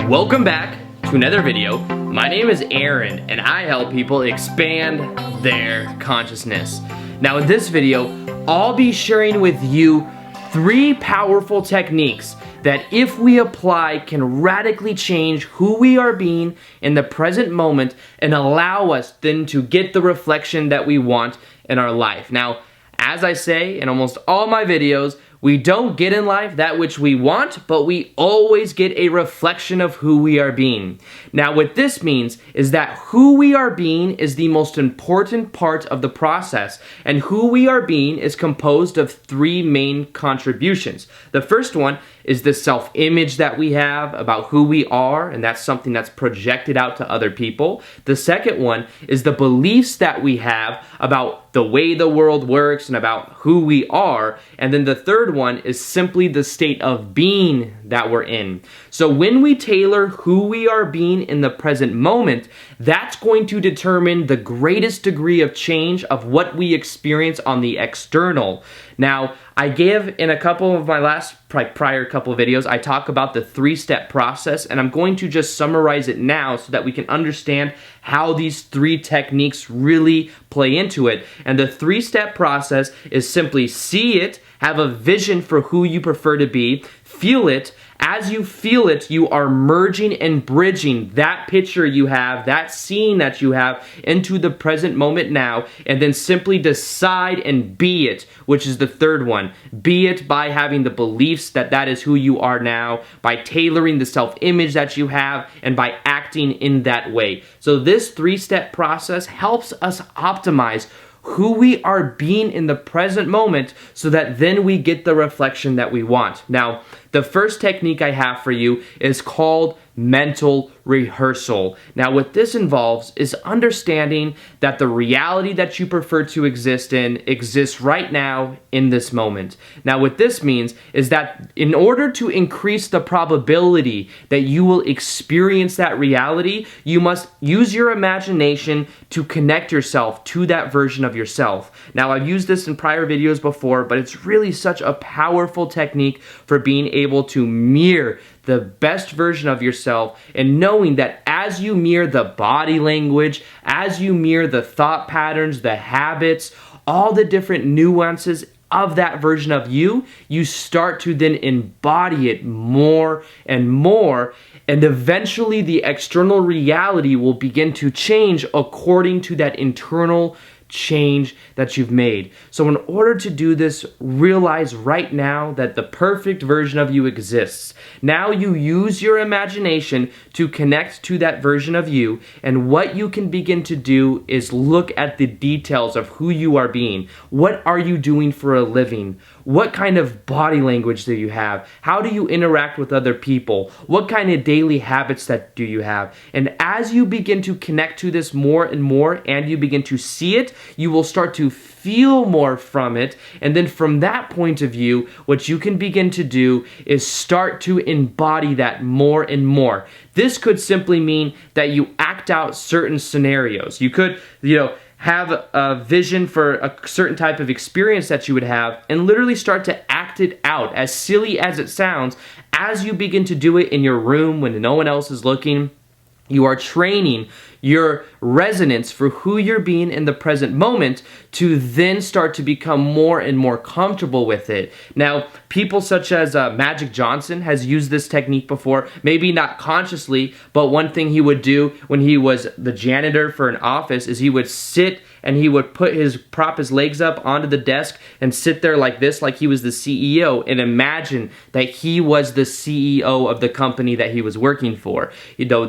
Welcome back to another video. My name is Aaron and I help people expand their consciousness. Now in this video, I'll be sharing with you 3 powerful techniques that if we apply can radically change who we are being in the present moment and allow us then to get the reflection that we want in our life. Now, as I say in almost all my videos, we don't get in life that which we want, but we always get a reflection of who we are being. Now, what this means is that who we are being is the most important part of the process, and who we are being is composed of 3 main contributions. The first one is the self-image that we have about who we are, and that's something that's projected out to other people. The second one is the beliefs that we have about the way the world works and about who we are. And then the third one is simply the state of being that we're in. So when we tailor who we are being in the present moment, that's going to determine the greatest degree of change of what we experience on the external. Now, I gave in a couple of my prior couple of videos, I talk about the 3-step process, and I'm going to just summarize it now so that we can understand how these 3 techniques really play into it. And the 3-step process is simply see it, have a vision for who you prefer to be, feel it. As you feel it, you are merging and bridging that picture you have, that scene that you have into the present moment now, and then simply decide and be it, which is the third one. Be it by having the beliefs that that is who you are now, by tailoring the self-image that you have, and by acting in that way. So this 3-step process helps us optimize who we are being in the present moment so that then we get the reflection that we want. Now, the first technique I have for you is called mental rehearsal. Now, what this involves is understanding that the reality that you prefer to exist in exists right now in this moment. Now, what this means is that in order to increase the probability that you will experience that reality, you must use your imagination to connect yourself to that version of yourself. Now, I've used this in prior videos before, but it's really such a powerful technique for being able to mirror the best version of yourself, and knowing that as you mirror the body language, as you mirror the thought patterns, the habits, all the different nuances of that version of you, you start to then embody it more and more, and eventually the external reality will begin to change according to that internal change that you've made. So in order to do this, realize right now that the perfect version of you exists. Now you use your imagination to connect to that version of you, and what you can begin to do is look at the details of who you are being. What are you doing for a living? What kind of body language do you have? How do you interact with other people? What kind of daily habits do you have? And as you begin to connect to this more and more, and you begin to see it, you will start to feel more from it. And then from that point of view, what you can begin to do is start to embody that more and more. This could simply mean that you act out certain scenarios. You could, have a vision for a certain type of experience that you would have and literally start to act it out, as silly as it sounds. As you begin to do it in your room when no one else is looking, you are training your resonance for who you're being in the present moment to then start to become more and more comfortable with it. Now, people such as Magic Johnson has used this technique before, maybe not consciously, but one thing he would do when he was the janitor for an office is he would sit and he would prop his legs up onto the desk and sit there like this, like he was the CEO, and imagine that he was the CEO of the company that he was working for.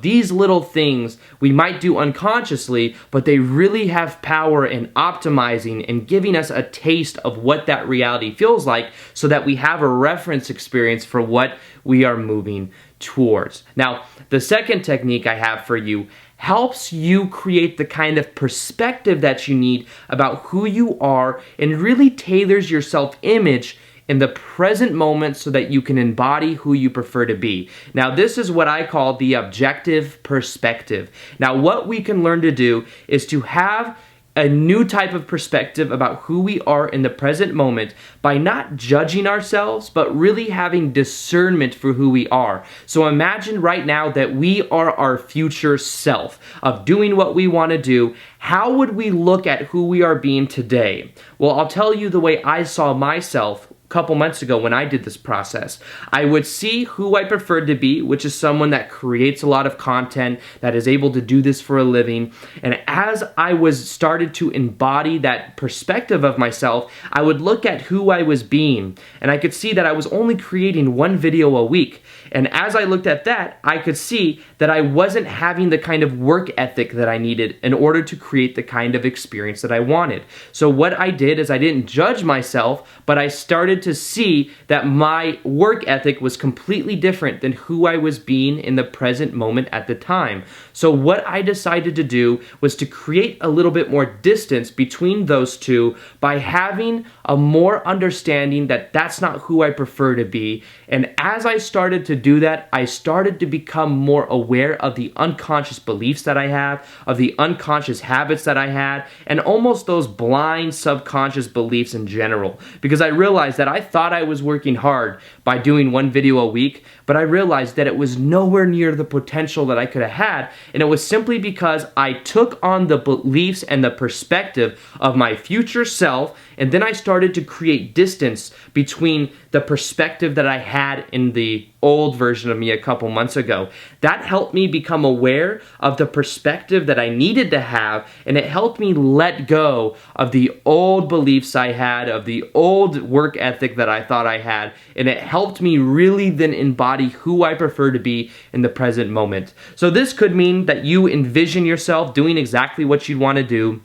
These little things we might do unconsciously, but they really have power in optimizing and giving us a taste of what that reality feels like so that we have a reference experience for what we are moving towards. Now, the second technique I have for you helps you create the kind of perspective that you need about who you are and really tailors your self-image in the present moment so that you can embody who you prefer to be. Now, this is what I call the objective perspective. Now, what we can learn to do is to have a new type of perspective about who we are in the present moment by not judging ourselves, but really having discernment for who we are. So imagine right now that we are our future self of doing what we want to do. How would we look at who we are being today? Well, I'll tell you the way I saw myself couple months ago when I did this process. I would see who I preferred to be, which is someone that creates a lot of content, that is able to do this for a living. And as I was started to embody that perspective of myself, I would look at who I was being, and I could see that I was only creating one video a week. And as I looked at that, I could see that I wasn't having the kind of work ethic that I needed in order to create the kind of experience that I wanted. So what I did is I didn't judge myself, but I started to see that my work ethic was completely different than who I was being in the present moment at the time. So what I decided to do was to create a little bit more distance between those two by having a more understanding that that's not who I prefer to be. And as I started to do that, I started to become more aware of the unconscious beliefs that I have, of the unconscious habits that I had, and almost those blind subconscious beliefs in general. Because I realized that I thought I was working hard by doing one video a week, but I realized that it was nowhere near the potential that I could have had, and it was simply because I took on the beliefs and the perspective of my future self, and then I started to create distance between the perspective that I had in the old version of me a couple months ago. That helped me become aware of the perspective that I needed to have, and it helped me let go of the old beliefs I had, of the old work ethic that I thought I had, and it helped me really then embody who I prefer to be in the present moment. So this could mean that you envision yourself doing exactly what you'd want to do.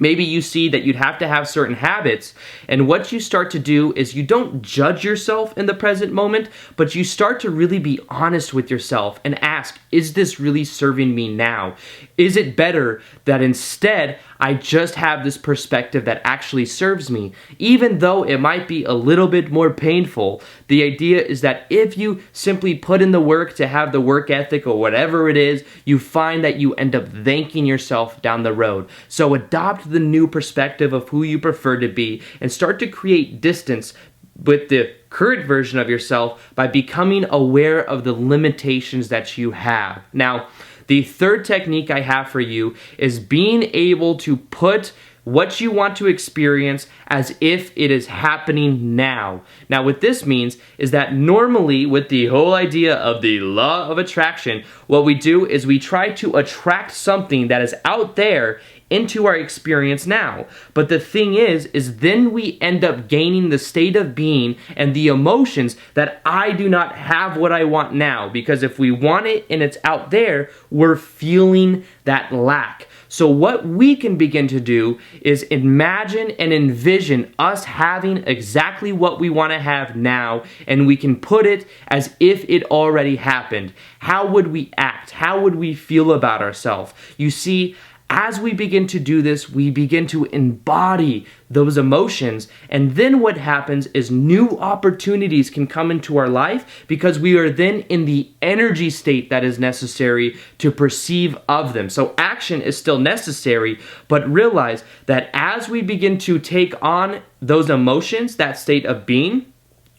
Maybe you see that you'd have to have certain habits, and what you start to do is you don't judge yourself in the present moment, but you start to really be honest with yourself and ask, is this really serving me now? Is it better that instead I just have this perspective that actually serves me? Even though it might be a little bit more painful, the idea is that if you simply put in the work to have the work ethic or whatever it is, you find that you end up thanking yourself down the road. So adopt the new perspective of who you prefer to be and start to create distance with the current version of yourself by becoming aware of the limitations that you have. Now, the third technique I have for you is being able to put what you want to experience as if it is happening now. Now, what this means is that normally with the whole idea of the law of attraction, what we do is we try to attract something that is out there into our experience now. But the thing is then we end up gaining the state of being and the emotions that I do not have what I want now. Because if we want it and it's out there, we're feeling that lack. So what we can begin to do is imagine and envision us having exactly what we want to have now, and we can put it as if it already happened. How would we act? How would we feel about ourselves? You see, as we begin to do this, we begin to embody those emotions, and then what happens is new opportunities can come into our life because we are then in the energy state that is necessary to perceive of them. So action is still necessary, but realize that as we begin to take on those emotions, that state of being,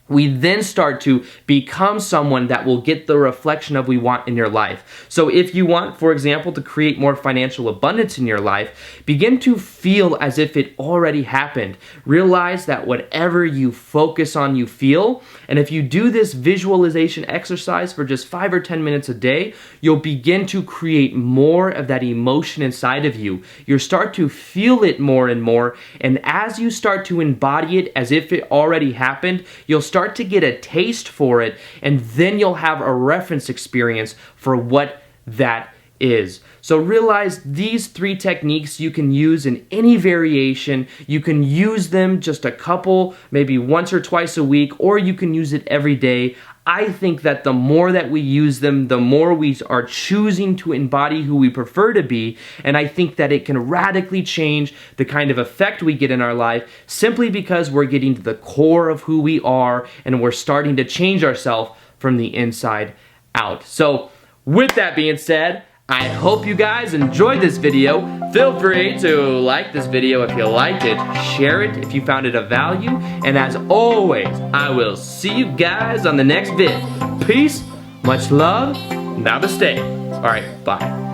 we then start to become someone that will get the reflection of we want in your life. So if you want, for example, to create more financial abundance in your life, begin to feel as if it already happened. Realize that whatever you focus on, you feel. And if you do this visualization exercise for just 5 or 10 minutes a day, you'll begin to create more of that emotion inside of you. You'll start to feel it more and more. And as you start to embody it as if it already happened, you'll start to get a taste for it, and then you'll have a reference experience for what that is. So realize these 3 techniques you can use in any variation. You can use them just a couple, maybe once or twice a week, or you can use it every day. I think that the more that we use them, the more we are choosing to embody who we prefer to be, and I think that it can radically change the kind of effect we get in our life simply because we're getting to the core of who we are and we're starting to change ourselves from the inside out. So with that being said, I hope you guys enjoyed this video. Feel free to like this video if you liked it, share it if you found it of value, and as always, I will see you guys on the next vid. Peace, much love, namaste. Alright, bye.